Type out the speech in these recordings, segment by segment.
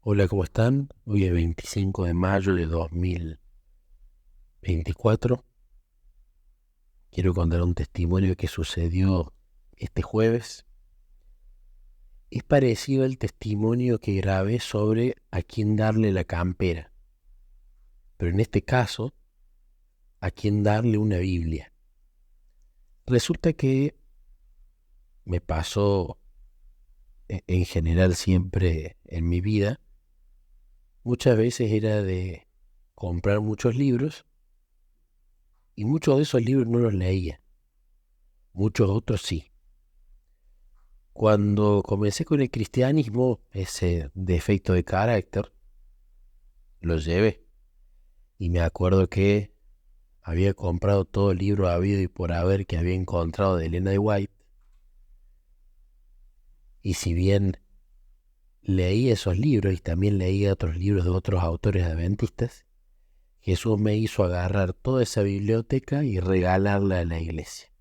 Hola, ¿cómo están? Hoy es 25 de mayo de 2024. Quiero contar un testimonio que sucedió este jueves. Es parecido al testimonio que grabé sobre a quién darle la campera, pero en este caso, a quién darle una Biblia. Resulta que me pasó en general siempre en mi vida, muchas veces era de comprar muchos libros y muchos de esos libros no los leía, muchos otros sí. Cuando comencé con el cristianismo, ese defecto de carácter lo llevé. Y me acuerdo que había comprado todo el libro habido y por haber que había encontrado de Elena de White. Y si bien leí esos libros y también leí otros libros de otros autores adventistas, Jesús me hizo agarrar toda esa biblioteca y regalarla a la iglesia.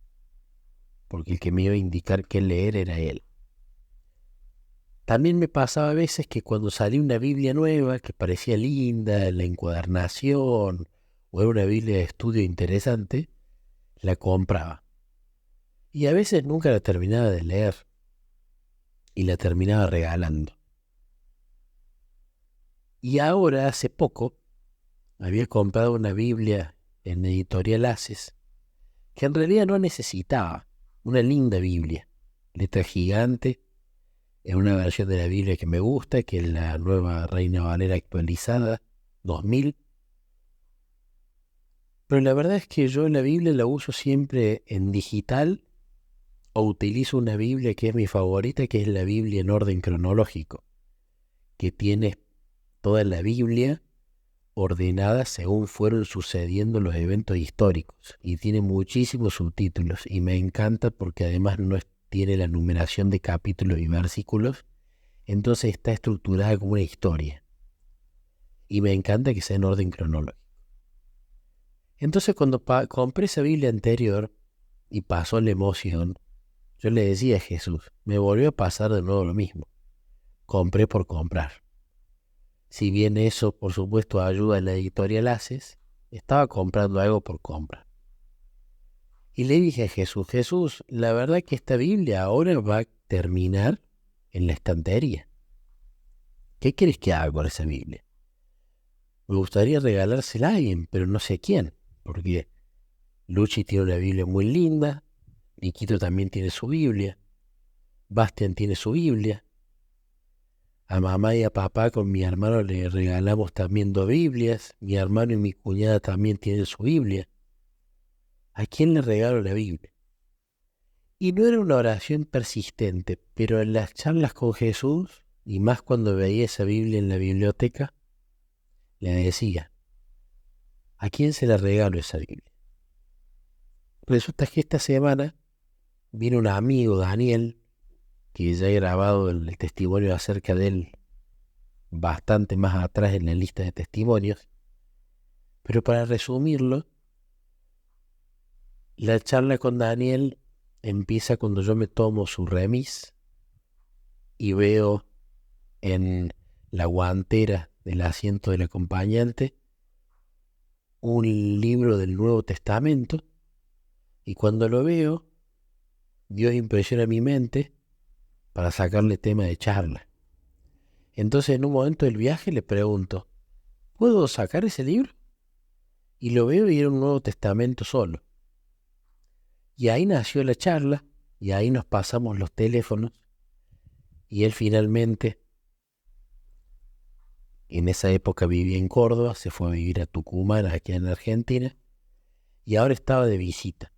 Porque el que me iba a indicar qué leer era él. También me pasaba a veces que cuando salía una Biblia nueva que parecía linda, la encuadernación, o era una Biblia de estudio interesante, la compraba. Y a veces nunca la terminaba de leer y la terminaba regalando. Y ahora, hace poco, había comprado una Biblia en Editorial Haces, que en realidad no necesitaba, una linda Biblia, letra gigante, en una versión de la Biblia que me gusta, que es la nueva Reina Valera actualizada, 2000. Pero la verdad es que yo la Biblia la uso siempre en digital o utilizo una Biblia que es mi favorita, que es la Biblia en orden cronológico, que tiene toda la Biblia ordenada según fueron sucediendo los eventos históricos y tiene muchísimos subtítulos y me encanta porque además tiene la numeración de capítulos y versículos, entonces está estructurada como una historia y me encanta que sea en orden cronológico. Entonces cuando compré esa Biblia anterior y pasó la emoción, yo le decía a Jesús, me volvió a pasar de nuevo lo mismo. Compré por comprar. Si bien eso, por supuesto, ayuda a la editorial Haces, estaba comprando algo por compra. Y le dije a Jesús, Jesús, la verdad que esta Biblia ahora va a terminar en la estantería. ¿Qué quieres que haga con esa Biblia? Me gustaría regalársela a alguien, pero no sé quién, porque Luchi tiene una Biblia muy linda, Niquito también tiene su Biblia, Bastian tiene su Biblia. A mamá y a papá con mi hermano le regalamos también dos Biblias. Mi hermano y mi cuñada también tienen su Biblia. ¿A quién le regalo la Biblia? Y no era una oración persistente, pero en las charlas con Jesús, y más cuando veía esa Biblia en la biblioteca, le decía, ¿a quién se la regalo esa Biblia? Resulta que esta semana vino un amigo, Daniel, que ya he grabado el testimonio acerca de él bastante más atrás en la lista de testimonios, pero para resumirlo, la charla con Daniel empieza cuando yo me tomo su remis y veo en la guantera del asiento del acompañante un libro del Nuevo Testamento y cuando lo veo, Dios impresiona mi mente para sacarle tema de charla. Entonces en un momento del viaje le pregunto, ¿puedo sacar ese libro? Y lo veo y era un Nuevo Testamento solo. Y ahí nació la charla y ahí nos pasamos los teléfonos y él finalmente, en esa época vivía en Córdoba, se fue a vivir a Tucumán, aquí en Argentina, y ahora estaba de visita.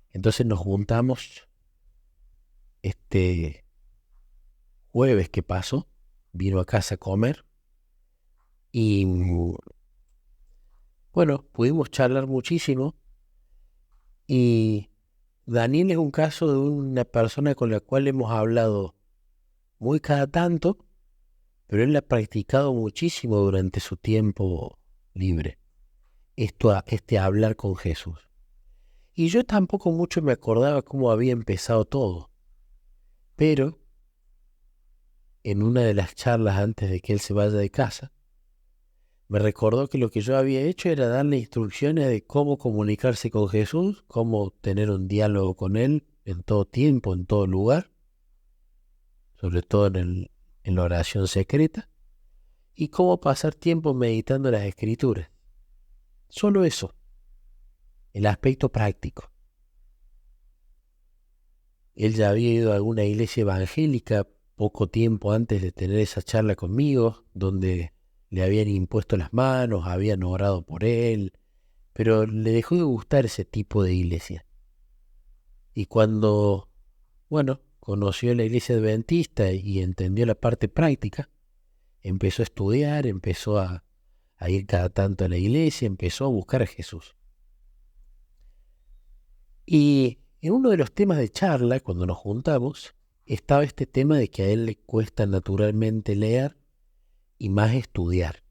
Entonces nos juntamos este jueves que pasó, vino a casa a comer y bueno, pudimos charlar muchísimo y Daniel es un caso de una persona con la cual hemos hablado muy cada tanto, pero él ha practicado muchísimo durante su tiempo libre, este hablar con Jesús. Y yo tampoco mucho me acordaba cómo había empezado todo, pero en una de las charlas antes de que él se vaya de casa, me recordó que lo que yo había hecho era darle instrucciones de cómo comunicarse con Jesús, cómo tener un diálogo con Él en todo tiempo, en todo lugar, sobre todo en la oración secreta, y cómo pasar tiempo meditando las Escrituras. Solo eso, el aspecto práctico. Él ya había ido a alguna iglesia evangélica poco tiempo antes de tener esa charla conmigo, donde le habían impuesto las manos, habían orado por él, pero le dejó de gustar ese tipo de iglesia. Y cuando, bueno, conoció la iglesia adventista y entendió la parte práctica, empezó a estudiar, empezó a ir cada tanto a la iglesia, empezó a buscar a Jesús. Y en uno de los temas de charla, cuando nos juntamos, estaba este tema de que a él le cuesta naturalmente leer y más estudiar.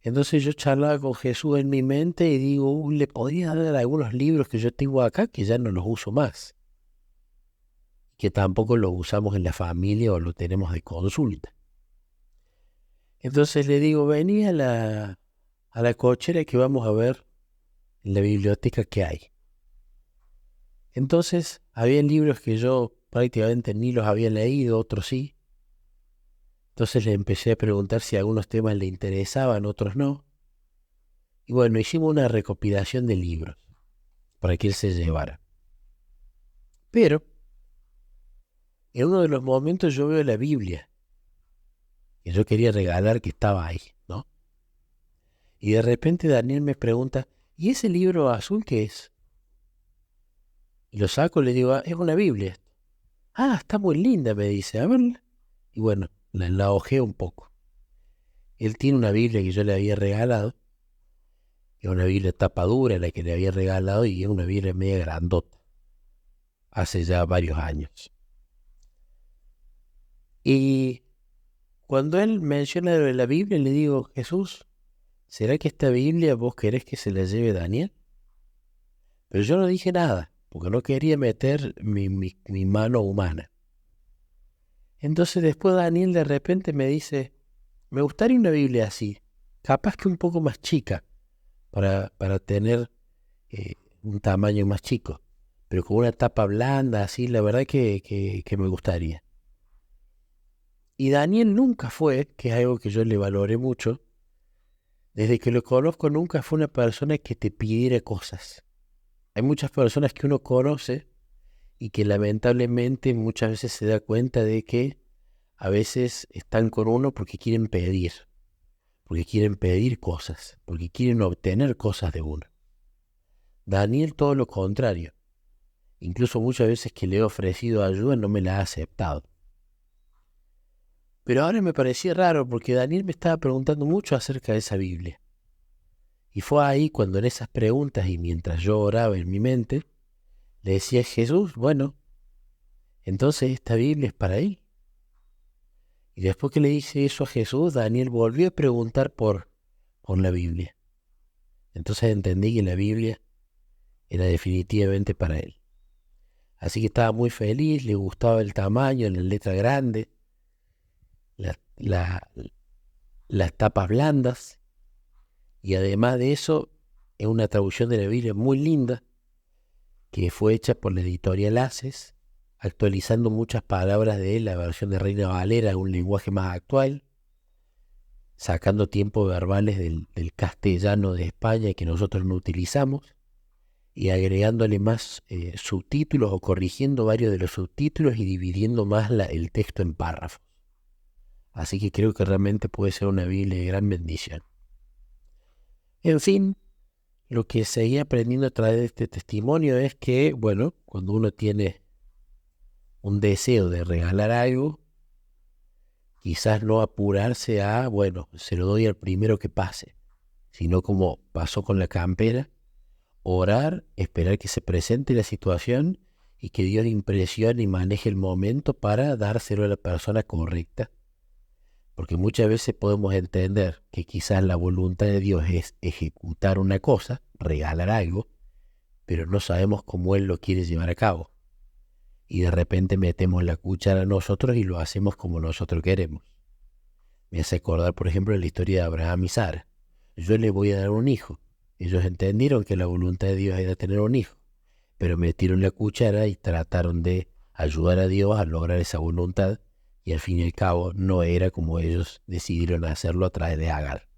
Entonces yo charlaba con Jesús en mi mente y digo, le podría dar algunos libros que yo tengo acá que ya no los uso más, que tampoco los usamos en la familia o lo tenemos de consulta. Entonces le digo, vení a la cochera que vamos a ver en la biblioteca que hay. Entonces había libros que yo prácticamente ni los había leído, otros sí. Entonces le empecé a preguntar si algunos temas le interesaban, otros no. Y bueno, hicimos una recopilación de libros para que él se llevara. Pero en uno de los momentos yo veo la Biblia, que yo quería regalar, que estaba ahí, ¿no? Y de repente Daniel me pregunta, ¿y ese libro azul qué es? Y lo saco y le digo, es una Biblia. Ah, está muy linda, me dice, a verla. Y bueno, la hojeo un poco. Él tiene una Biblia que yo le había regalado, que es una Biblia tapa dura, la que le había regalado, y es una Biblia media grandota, hace ya varios años. Y cuando él menciona lo de la Biblia, le digo, Jesús, ¿será que esta Biblia vos querés que se la lleve Daniel? Pero yo no dije nada, porque no quería meter mi mano humana. Entonces después Daniel de repente me dice, me gustaría una Biblia así, capaz que un poco más chica, para tener un tamaño más chico, pero con una tapa blanda, así, la verdad que me gustaría. Y Daniel nunca fue, que es algo que yo le valoré mucho, desde que lo conozco nunca fue una persona que te pidiera cosas. Hay muchas personas que uno conoce y que lamentablemente muchas veces se da cuenta de que a veces están con uno porque quieren pedir cosas, porque quieren obtener cosas de uno. Daniel todo lo contrario. Incluso muchas veces que le he ofrecido ayuda no me la ha aceptado. Pero ahora me parecía raro porque Daniel me estaba preguntando mucho acerca de esa Biblia. Y fue ahí cuando en esas preguntas y mientras yo oraba en mi mente, le decía a Jesús, bueno, entonces esta Biblia es para él. Y después que le hice eso a Jesús, Daniel volvió a preguntar por la Biblia. Entonces entendí que la Biblia era definitivamente para él. Así que estaba muy feliz, le gustaba el tamaño, la letra grande, la- la- las tapas blandas. Y además de eso, es una traducción de la Biblia muy linda, que fue hecha por la editorial Haces, actualizando muchas palabras de la versión de Reina Valera a un lenguaje más actual, sacando tiempos verbales del castellano de España que nosotros no utilizamos, y agregándole más subtítulos o corrigiendo varios de los subtítulos y dividiendo más el texto en párrafos. Así que creo que realmente puede ser una Biblia de gran bendición. En fin, lo que seguí aprendiendo a través de este testimonio es que, bueno, cuando uno tiene un deseo de regalar algo, quizás no apurarse a, bueno, se lo doy al primero que pase, sino como pasó con la campera, orar, esperar que se presente la situación y que Dios impresione y maneje el momento para dárselo a la persona correcta. Porque muchas veces podemos entender que quizás la voluntad de Dios es ejecutar una cosa, regalar algo, pero no sabemos cómo Él lo quiere llevar a cabo. y de repente metemos la cuchara nosotros y lo hacemos como nosotros queremos. Me hace acordar, por ejemplo, la historia de Abraham y Sara. Yo le voy a dar un hijo. Ellos entendieron que la voluntad de Dios era tener un hijo, pero metieron la cuchara y trataron de ayudar a Dios a lograr esa voluntad, y al fin y al cabo no era como ellos decidieron hacerlo a través de Agar.